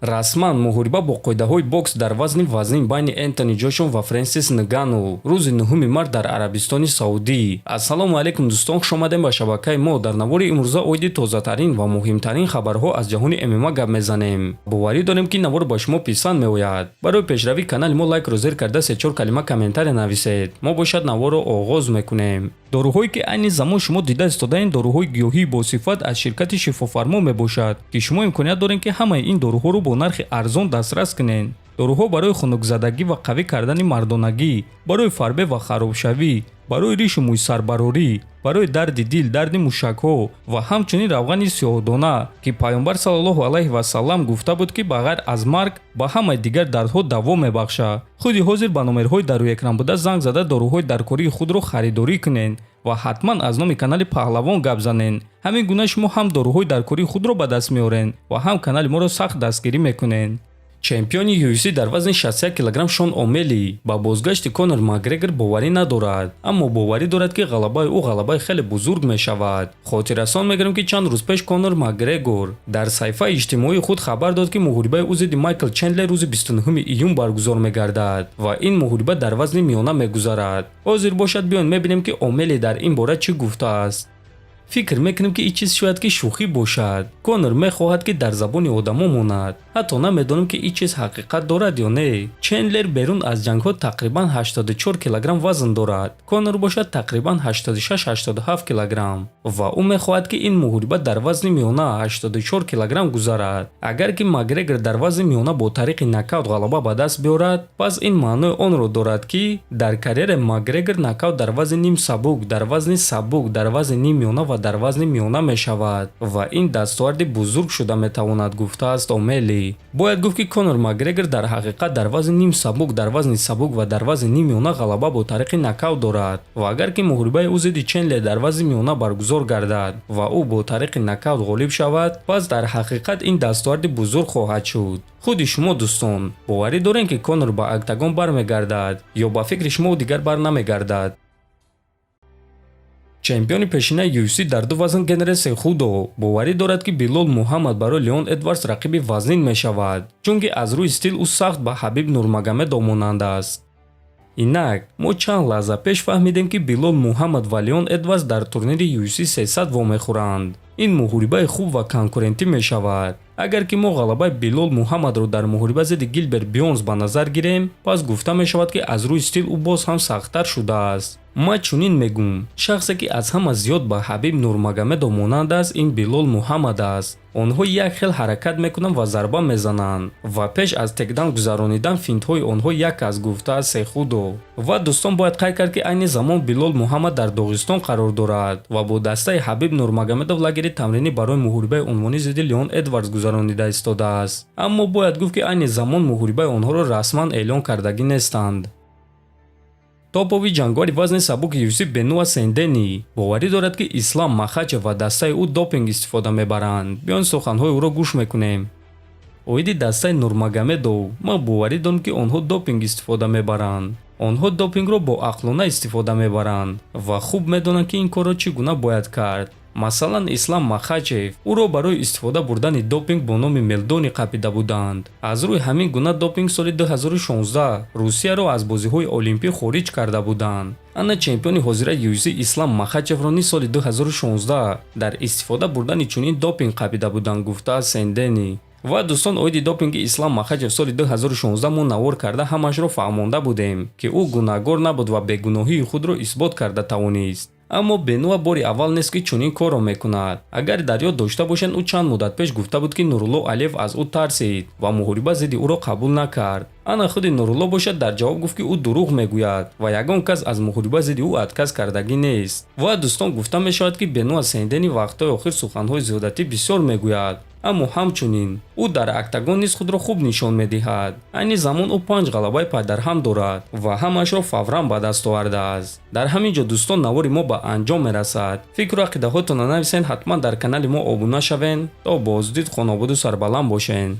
расман муҳориба бо қоидаҳои бокс дар вазни вазнин байни Энтони Ҷошуа ва Фрэнсис Нгану рӯзи 9 март дар Арабистони Саудӣ. Ассалому алайкум дӯстон, хуш омадем ба шабакаи мо. Дар навори имрӯза оиди тозатарин ва муҳимтарин хабарҳо аз ҷаҳони ММА гап мезанем. боварӣ дорем ки навор ба шумо писанд меояд. барои пешравии канали мо лайкро зер карда 3-4 калима комментария нависед. мо бошад наворро оғоз мекунем. доруҳое ки айни замон шумо дида истодаен доруҳои гиёҳии босифат аз ширкати шифофармо мебошад ки шумо имконият доред ки ҳамаи ин доруҳоро бо нархи арзон дастрас кунед. доруҳо барои хунукзадагӣ ва қавӣ кардани мардонагӣ, барои фарбе ва харобшавӣ, барои ришу мӯйсарбарорӣ, барои дарди дил, дарди мушакҳо ва ҳамчунин равғани сиёҳдона ки пайғамбар саллаллоҳу алайҳи васаллам гуфта буд ки ба ғайр аз марг ба ҳамаи дигар дардҳо даво мебахшад. худи ҳозир ба номерҳои дар рӯи экран буда занг зада доруҳои даркории худро харидорӣ кунед ва ҳатман аз номи канали Паҳлавон гап занед. ҳамин гуна шумо ҳам доруҳои даркории худро ба даст меоред ва ҳам канали моро сахт дастгирӣ мекунед. чемпиони UFC дар вазни 61 кг Шон Омели ба бозгашти Конор Макгрегор боварӣ надорад, аммо боварӣ дорад ки ғалабаи ӯ ғалабаи хеле бузург мешавад. хотиррасон мегирем ки чанд рӯз пеш Конор Макгрегор дар саҳифаи иҷтимоии худ хабар дод ки муҳорибаи ӯ зидди Майкл Чендлер рӯзи 29 июн баргузор мегардад ва ин муҳориба дар вазни миёна мегузарад. ҳозир бошад биён мебинем ки Омели дар ин бора чӣ гуфтааст. фикр мекунем ки ин чиз шояд ки шӯхӣ бошад. Конор мехоҳад ки дар забони одамо монад. ҳатто намедонам ки ин чиз ҳақиқат дорад ё не. Чендлер берун аз ҷангҳо тақрибан 84 кг вазн дорад. Конор бошад тақрибан 86-87 кг ва ӯ мехоҳад ки ин муҳориба дар вазни миёна 84 кг гузарад. агар ки Макгрегор дар вазни миёна бо тариқи нокаут ғалаба ба даст биёрад, пас ин маънои онро дорад ки дар карьераи Макгрегор нокаут дар вазни ним сабук, дар вазни сабук, дар вазни ним миёна ва дар вазни миёна мешавад ва ин дастоварди бузург шуда метавонад, гуфтааст Омели. бояд гуфт ки Конор Макгрегор дар ҳақиқат дар вазни ним сабук, дар вазни сабук ва дар вазни ним миёна ғалаба бо тариқи нокаут дорад ва агар ки муҳорибаи ӯ зидди Чендлер дар вазни миёна баргузор гардад ва ӯ бо тариқи нокаут ғолиб шавад, пас дар ҳақиқат ин дастоварди бузург хоҳад шуд. худи шумо дӯстон, боварӣ доред ки Конор ба октагон бармегардад ё ба фикри шумо дигар барнамегардад? чемпиони пешинаи UFC дар ду вазн Генри Сехудо боварӣ дорад ки Билол Муҳаммад барои Леон Эдвардс рақиби вазнин мешавад, чунки аз рӯи стил ӯ сахт ба Ҳабиб Нурмагомедов монанд аст. инак мо чанд лаҳза пеш фаҳмидем ки Билол Муҳаммад ва Леон Эдвардс дар турнири UFC 300 вомехӯранд. ин муҳорибаи хуб ва конкурентӣ мешавад. агар ки мо ғалабаи Билол Муҳаммадро дар муҳориба зидди Гилберт Бёрнс ба назар гирем, пас гуфта мешавад ки аз рӯи стил ӯ боз ҳам сахттар шудааст. ман чунин мегӯм, шахсе ки аз ҳама зиёд ба Ҳабиб Нурмагомедов монанд аст, ин Билол Муҳаммад аст. онҳо як хел ҳаракат мекунанд ва зарба мезананд ва пеш аз текдан гузаронидан финтҳои онҳо як аст, гуфтааст Сехудо. ва дӯстон, бояд қайд кард ки айни замон Билол Муҳаммад дар Доғистон қарор дорад ва бо дастаи Ҳабиб Нурмагомедов лагери тамринӣ барои муҳорибаи унвони зидди Леон Эдвардс гузаронида истодааст. аммо бояд гуфт ки айни замон муҳорибаи онҳоро расман эълон кардагӣ нестанд. топови ҷангори вазни сабуки UFC Бенуа Сендени боварӣ дорад ки Ислам Махачев ва дастаи ӯ допинг истифода мебаранд. биён суханҳои ӯро гӯш мекунем. оиди дастаи Нурмагомедов, ман боварӣ дорам ки онҳо допинг истифода мебаранд. онҳо допингро бо ақлона истифода мебаранд ва хуб медонанд ки ин корро чӣ гуна бояд кард. масалан Ислам Махачев ӯро барои истифода бурдани допинг бо номи Мелдони қапида буданд. аз рӯи ҳамин гуна допинг соли 2016 Русияро аз бозиҳои олимпӣ хориҷ карда буданд. ана чемпиони ҳозира UFC Ислам Махачевро низ соли 2016 дар истифода бурдани чунин допинг қапида буданд, гуфтааст Сендени. ва дӯстон, оиди допинги Ислам Махачев соли 2016 мо навор карда ҳамашро фаҳмонда будем ки ӯ гунаҳгор набуд ва бегуноҳии худро исбот карда тавонист. аммо Бенуа бори аввал нест ки чунин корро мекунад. агар дар ёд дошта бошед, ӯ чанд муддат пеш гуфта буд ки Нурулло Алиев аз ӯ тарсид ва муҳориба зидди ӯро қабул накард. ана худи Нурулло бошад дар ҷавоб гуфт ки ӯ дурӯғ мегӯяд ва ягон кас аз муҳориба зидди ӯ отказ кардагӣ нест. ва дӯстон, гуфта мешавад ки Бенуа Сендени вақтҳои охир суханҳои зиёдатӣ бисёр мегӯяд, аммо ҳамчунин ӯ дар октагон низ худро хуб нишон медиҳад. айни замон ӯ 5 ғалабаи пайдарҳам дорад ва ҳамашро фавран ба даст овардааст. дар ҳамин ҷо дӯстон, навори мо ба анҷом мерасад. фикру ақидаҳоятонро нависен, ҳатман дар канали мо обуна шавен. то боздид, хонободу сарбаланд бошен.